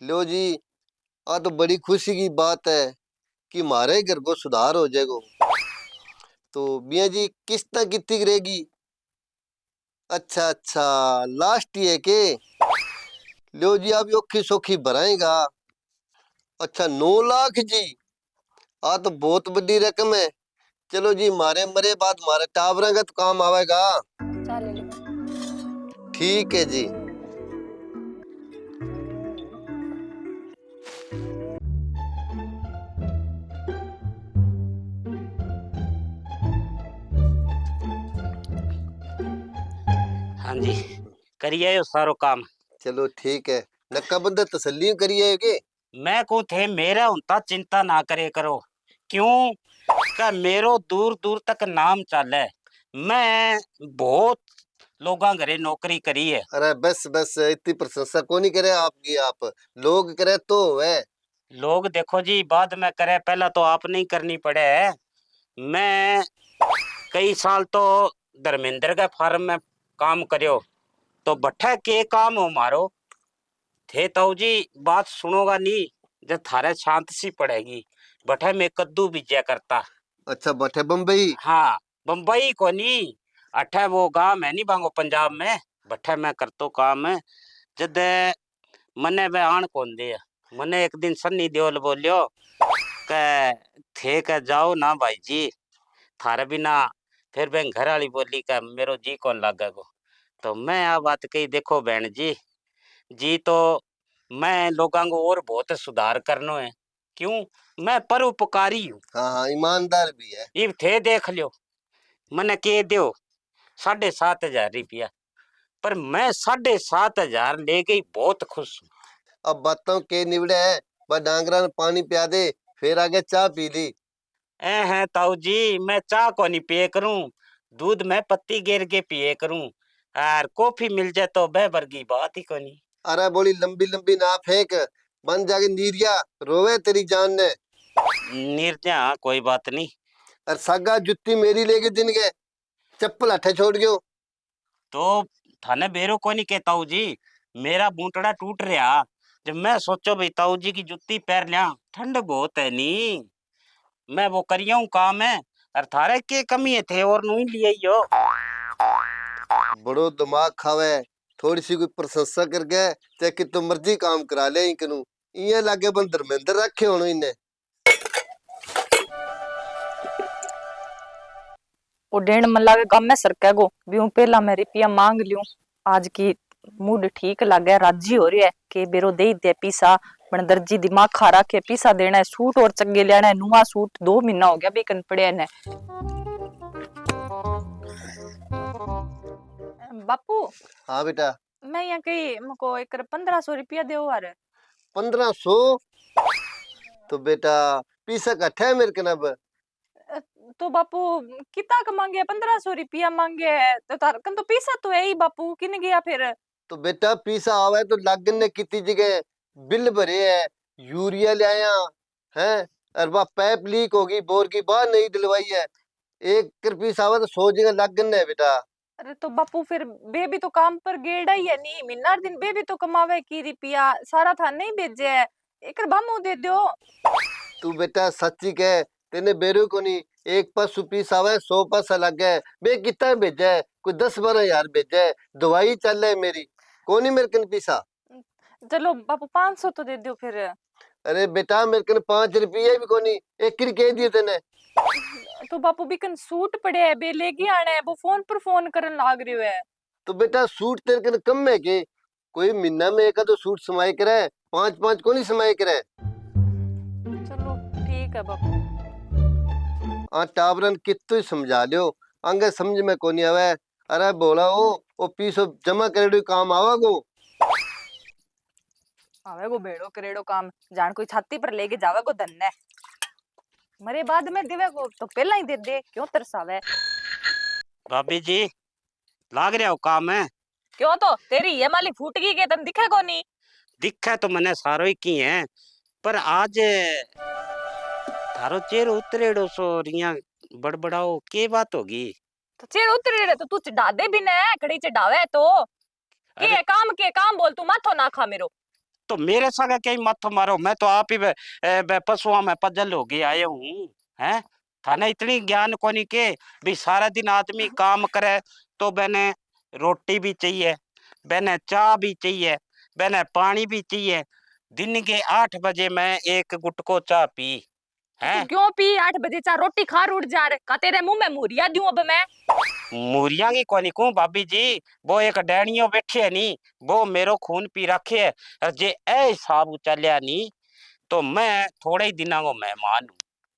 लो जी, आ तो बड़ी खुशी की बात है कि हमारे घर को सुधार हो जाएगा। तो मियाँ जी किस्त कितनी गिरेगी? अच्छा अच्छा, लास्ट ही है के? लो जी, आप औखी सौखी भराएगा। अच्छा 9 लाख जी, आ तो बहुत बड़ी रकम है। चलो जी, मारे मरे बाद हमारे टावरा का तो काम आवेगा। ठीक है जी। हाँ जी, करिए यो सारो काम। चलो ठीक है, नक्का बंदा तसल्ली करिए के। मैं को थे मेरा उनता चिंता ना करे करो। क्यों का मेरो दूर दूर तक नाम चाले। मैं बहुत लोगा घरे नौकरी करी है। अरे बस बस, इतनी प्रशंसा को नहीं करे आपकी। आप लोग करे तो है। लोग देखो जी बाद में करे, पहला तो आप नहीं करनी पड़े है। मैं कई साल तो धर्मेंद्र के फार्म में काम करियो, तो बट्ठा के काम हो मारो थे ताऊ जी। बात सुनोगा नहीं जब थारे शांत सी पड़ेगी। बट्ठा में कद्दू बीजा करता। अच्छा बटे बम्बई? हाँ, बम्बई को नहीं, अठे वो गांव है नहीं बांगो पंजाब में। बट्ठे में करतो काम है। जद मने वे आन कौन दे। मने एक दिन सन्नी देओल बोलियो के थे के जाओ ना भाई जी, थारे बिना। फिर मैं घर वाली बोली का मेरो जी कौन लागे को। तो मैं आ बात कही, देखो बहन जी, जी तो मैं लोगों को और बहुत सुधार करनो है। क्यों, मैं परोपकारी हूँ। हाँ हाँ, ईमानदार भी है। इब थे देख लियो, मने के दो 7,500 रुपया, पर मैं 7,500 ले गई बहुत खुश हूँ। अब बातों के निबड़े है, बस डांगरा ने पानी पिया दे, फिर आगे चाय पी ली। ए है ताऊ जी, मैं चाह को नहीं पिए करूं, दूध में पत्ती गिर के पिए करूं, और कॉफी मिल जाए तो बह वर्गी बात ही को नहीं। अरे बोली लंबी लंबी ना फेंक, बन जाके नीरिया रोवे तेरी जान ने। निर्जा कोई बात नहीं। और सागा जुत्ती मेरी लेके दिन गए, चप्पल हठे छोड़ गयो। तो थाने बेरो को नहीं के ताऊ जी, मेरा बूटड़ा टूट रहा। जब मैं सोचो भाई ताऊ जी की जुत्ती पैर लिया, ठंड बहुत है नी, मैं वो करिया हूँ काम है। और थारे के कमी है थे और नहीं लिए यो। बड़ो दिमाग खावे, थोड़ी सी कोई प्रशंसा करके चाहे कितो मर्जी काम करा ले इनकनू। इये लागे बन धर्मेंद्र रखे होनो इन्हें। वो डेढ़ मन लागे काम में सरके गो भी पहला मैं रुपया मांग लियो। आज की मूड ठीक लगे, राजी हो रही है कि बेरो दे दे पीसा। बन दर्जी दिमाग खा रखे, पीसा देना है, सूट और चंगे लेना है, नुआ सूट 2 महीना हो गया बेकन पड़े ने। बापू। हाँ बेटा। मैं यहाँ कहीं मको एक 1,500 रुपया दे यार। 1500? तो बेटा पीसा कट्ठा है मेरे कनब। तो बापू कितना का मांगे? 1,500 रुपया मांगे है तो तार कन तो पीसा तो है ही बापू, किन गया फिर? तो बेटा पीसा आवे तो लागन ने कितनी जगह बिल भरे है, यूरिया ले आया है, और वह पाइप लीक होगी, बोर की बाहर नहीं डलवाई है। एक कर पीसा आवे तो 100 जगह लागन है बेटा। अरे तो बापू फिर बे भी तो काम पर गेड़ा ही है नहीं, महीना दिन बे भी तो कमावे की रुपया सारा था नहीं भेजे है, एक बामू दे दो। तू बेटा सच्ची कह, तेने बेरू को नहीं। एक पास पीसा आवे 100 पास अलग है। बे कितना भेजा है? कोई 10-12 हजार भेजा है। दवाई चल है मेरी, कौन ही मेरे कन पीसा। चलो बापू 500 तो दे दो फिर। अरे बेटा मेरे कन 5 रुपये भी कोनी, एक ही कह दिए तेने। तो बापू बिकन सूट पड़े है, बे लेके आने है, वो फोन पर फोन करन लाग रही है। तो बेटा सूट तेरे कन कम है के? कोई महीना में एक आधो सूट समाई करे, 5-5 को नहीं समाई करे। चलो ठीक है बापू। आ टावरन कितो ही समझा लियो, आगे समझ में कोनी आवे। अरे बोला वो पीसो जमा करे काम आवा गो। आवे गो बेड़ो करेड़ो काम, जान कोई छाती पर लेके जावे गो धन ने, मरे बाद में देवे गो तो पहला ही दे दे, क्यों तरसावे? भाभी जी लाग रहा हो काम है। क्यों तो तेरी ये माली फूट गई के तन दिखे को नहीं? दिखा तो मैंने सारो ही की है, पर आज थारो चेहरो उतरेड़ो सो रिया बड़बड़ाओ के बात होगी। तो चेर उतरी रे तो तू चढ़ा दे भी न कड़ी चढ़ावे तो अरे के काम बोल तू माथो ना खा मेरो। तो मेरे संग कहीं मत मारो, मैं तो आप ही पशुओं में पजल हो गए आए हूँ। हैं थाने इतनी ज्ञान कोनी के भी सारा दिन आदमी काम करे तो बने रोटी भी चाहिए, बने चाय भी चाहिए, बने पानी भी चाहिए। दिन के 8 बजे मैं एक गुटको चाय पी तो तू है। क्यों पी 8 बजे चा रोटी खा उठ जा रे का तेरे मुंह में मुहरिया दूं अब मैं। मूरियां की कोनी को भाभी जी, वो एक डैनियो बैठी है नी, वो मेरो खून पी रखे है। और जे ए हिसाब चलिया नी तो मैं थोड़े ही दिनों को मेहमान हूँ।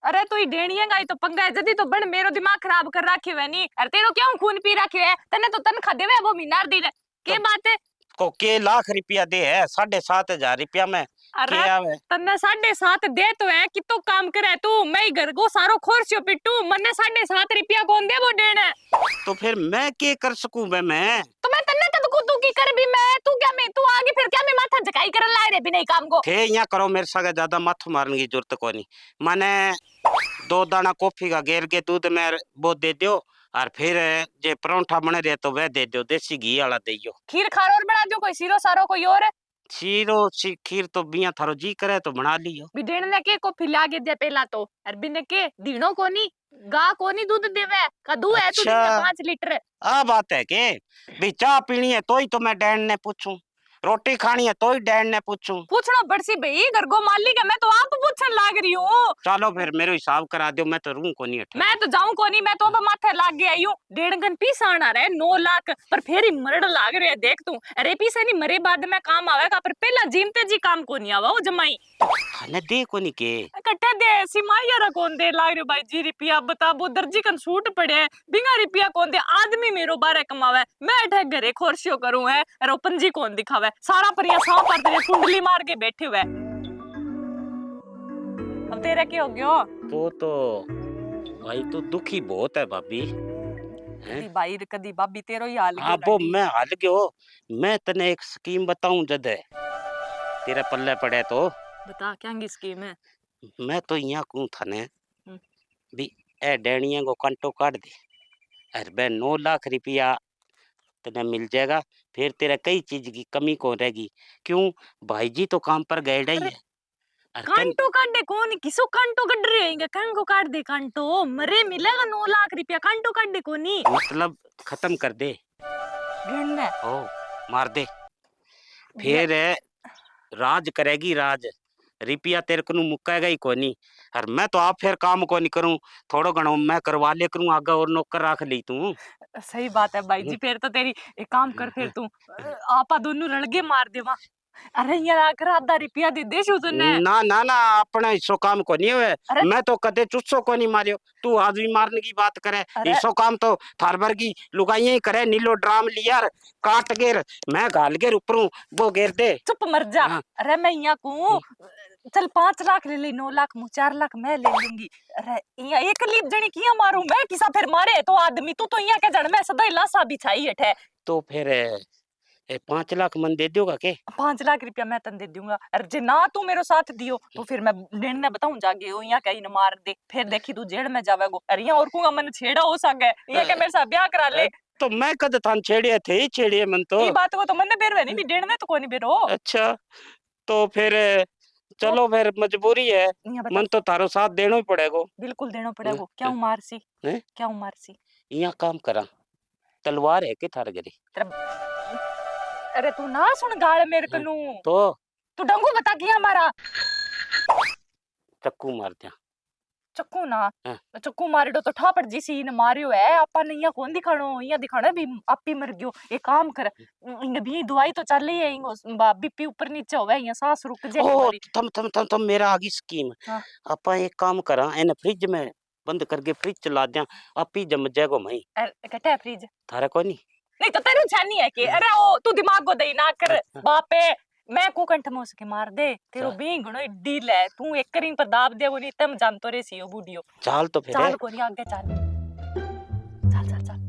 अरे तू ही डेणिया गाई तो पंगा है जदी तो बड़ मेरो दिमाग खराब कर रखे है नी। अरे तेरो क्यों खून पी रखे है तने तो तनखा देवे वो मीनार दी के तो बात है। को के लाख रुपया दे है, 7,500 रुपया में अरे के आवे। तन्ने 7.5 दे तो है कि तो काम करे तू मैं घर को सारो खोरसियो पिट्टू मन्ने 7.5 रुपया कौन दे वो देने। तो फिर मैं के कर सकूं बे मैं। तो मैं तन्ने कद को तू की कर भी मैं तू क्या मैं तू आगे फिर क्या मैं माथा झकाई कर ला रे बिना ही काम को। थे यहाँ करो मेरे संग ज्यादा मत मारने की जरूरत कोनी। माने 2 दाना कॉफी का गेर के दूध में वो दे दियो, और फिर जे परोंठा बने रहे तो वह दे दियो, देसी घी वाला दियो। खीर खारो और बना दो कोई सीरो सारो कोई और। खीर तो बिया थारो जी करे तो बना लियो। भी डेण ने के कॉफी लागे दे पहला तो और बिने के दीनो कोनी गा कोनी दूध देवे का दू है तू दिन में अच्छा 5 लीटर। आ बात है के भी चाय पीनी है तो ही तो मैं डैन ने पूछूं, रोटी खानी है तो ही डैन ने पूछूं। पूछना पड़सी भाई घर को मालिक है मैं तो आप पूछन लाग रही हूँ। चलो फिर मेरे हिसाब करा दो, मैं तो रू को नहीं हटा। मैं तो जाऊं कोनी मैं तो अब माथे लाग गया यूं 1.5 घन पीसा आना रहे 9 लाख पर फिर ही मरड़ लाग रहे देख तू। अरे पीसा नहीं मरे बाद में काम आवेगा पर पहला जीमते जी काम को नहीं आवा वो जमाई खाने दे को नहीं के। कट्टे दे सिमाइया कौन दे लाग रहे भाई जी रुपया बता वो दर्जी कन सूट पड़े है बिना रुपया कौन दे आदमी मेरो बारे कमावे मैं अठे घरे खोरसियो करूं है और पंजी कौन दिखावे सारा परिया सांप पर तेरे कुंडली मार के बैठे हुए। अब तेरा क्या हो गयो। तो भाई तो दुखी बहुत है भाभी। कदी भाई कदी भाभी तेरो ही हाल हाँ गयो वो लाडी। मैं हाल गयो। मैं तने एक स्कीम बताऊं जद है तेरे पल्ले पड़े तो। बता क्या स्कीम है। मैं तो यहाँ कहूँ थाने हम्म। भी ए डैनिया को कंटो काट दे, अरे बे 9 लाख रुपया तने मिल जाएगा। फिर तेरा कई चीज की कमी को रहेगी। क्यों भाई जी तो काम पर गए ही अरे है। अरे तन कांटो काट दे कौन किसो कांटो कट रहे हैं कं को काट दे कांटो मरे मिलेगा 9 लाख रुपया कांटो काट दे कोनी। मतलब खत्म कर दे ढूंढना ओ, मार दे ये फिर राज करेगी राज। रुपया तेरे को मुकाएगा ही कोनी। और मैं तो आप फिर काम को नहीं करूं, थोड़ो घणो मैं करवा ले करूं आगे और नौकर रख ली तू। सही बात है भाई जी फिर तो तेरी एक काम कर फिर तू आपा दोनों रलगे मार देवा। अरे यार आकर आधा रुपया दे दे शू तूने। ना ना ना अपना हिस्सो काम को नहीं हुए। अरे मैं तो कदे चुस्सो को नहीं मारियो, तू आदमी मारने की बात करे। अरे हिस्सो काम तो थार भर की लुगाइयां ही करे। नीलो ड्राम लिया काट गेर मैं घाल गेर ऊपरों वो गेर दे। चुप मर जा। हाँ। अरे मैं यहाँ को चल 5 लाख ले ले 9 लाख मुँह 4 लाख मैं ले लूंगी। अरे यहाँ एक लीप जनी किया मारू मैं किसा फिर मारे तो आदमी तू तो यहाँ के जड़ में सदा लाशा बिछाई है। तो फिर 5 लाख मन दे दोगा के। 5 लाख रुपया मैं तन दे दूंगा अरे जे ना तू मेरे साथ दियो तो फिर मैं डेन ने बताऊं जाके ओ यहाँ कहीं न मार दे फिर देखी तू जेल में जावेगो अरे यहाँ और को मन छेड़ा हो सके यहाँ के मेरे साथ ब्याह करा ले। तो मैं कद थान छेड़िए थे ही छेड़िए मन तो। ये बात को तो मन बेरवे नहीं भी डेन ने तो कोनी बेरो। अच्छा तो फिर चलो फिर मजबूरी है, यहाँ बता मन तो थारो साथ देना ही पड़ेगा। बिल्कुल देना पड़ेगा क्या हूँ मारसी हैं? क्या हूँ मारसी यहाँ काम करा तलवार है के थारे घरे तेरा। अरे तू ना सुन गाल मेरे हैं? कनु तो तू डंगू बता किया हमारा चक्कू मार दिया। चक्कू ना हैं? चक्कू मारिडो तो ठापड़ जी सीन मारियो है आपा ने यहाँ कौन दिखाणो यहाँ दिखाणो भी आप ही मर गयो। एक काम कर इन भी दवाई तो चल रही है इनको बीपी ऊपर नीचे होवे यहाँ सांस रुक जाए ओ हमारी। थम मेरा आगी स्कीम। हाँ। आपा एक काम करा इन फ्रिज में बंद करके फ्रिज चला दिया, आप ही जम जाएगो मई कटे है फ्रिज थारा को नहीं। नहीं तो तेरे छानी है कि अरे ओ तू दिमाग को दई ना कर बापे मैं को कंठ मोस के मार दे तेरो बी घणो डील है तू एक करिंग पर दाब दे वो नहीं तम जानतो रे सियो बूढ़ियो। चाल तो फिर चाल को नहीं आगे चाल चल चल चल।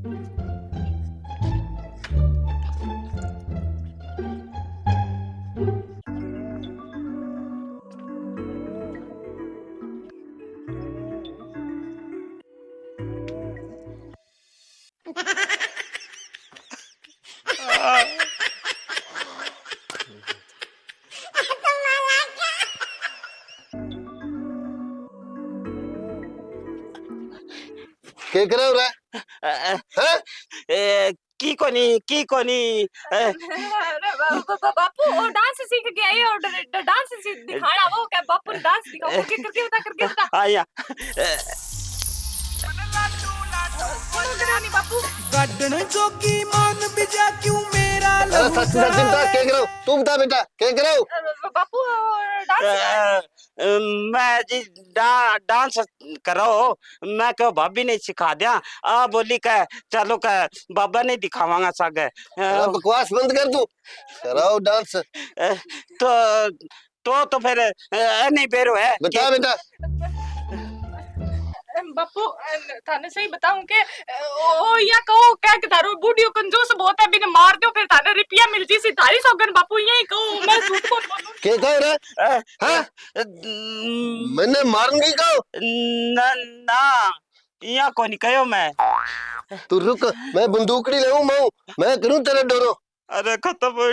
के करे रे हैं की कोनी बापू वो डांस सीख के आई और डांस दिखाना वो क्या बापू ने डांस दिखाओ करके बता आया बापू ਕੱਢਣ ਜੋਗੀ ਮਨ ਵਿਜਾ क्यों मेरा अरे लहू सच सच बता के करो तू बता बेटा के करो बापू डांस मैं जी डांस करो मैं कहो भाभी ने सिखा दिया आ बोली कह चलो कह बाबा ने दिखावांगा सागे अरे बकवास बंद कर तू कराओ डांस तो फिर नहीं बेरो है बता बेटा बापू थाने सही बताऊं के ओ या कहो क्या कि थारो बूढ़ियो कंजूस बहुत है बिने मार दो फिर थाने रुपया मिल जी सी थारी सौगन बापू यही कहूं मैं झूठ बोल बोलूं के कहो रे हां मैंने मारूंगी कहो ना ना या कोनी कहो मैं तू रुक मैं बंदूकड़ी ले मैं करूं तेरे डोरो अरे खत्म हो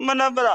मना बरा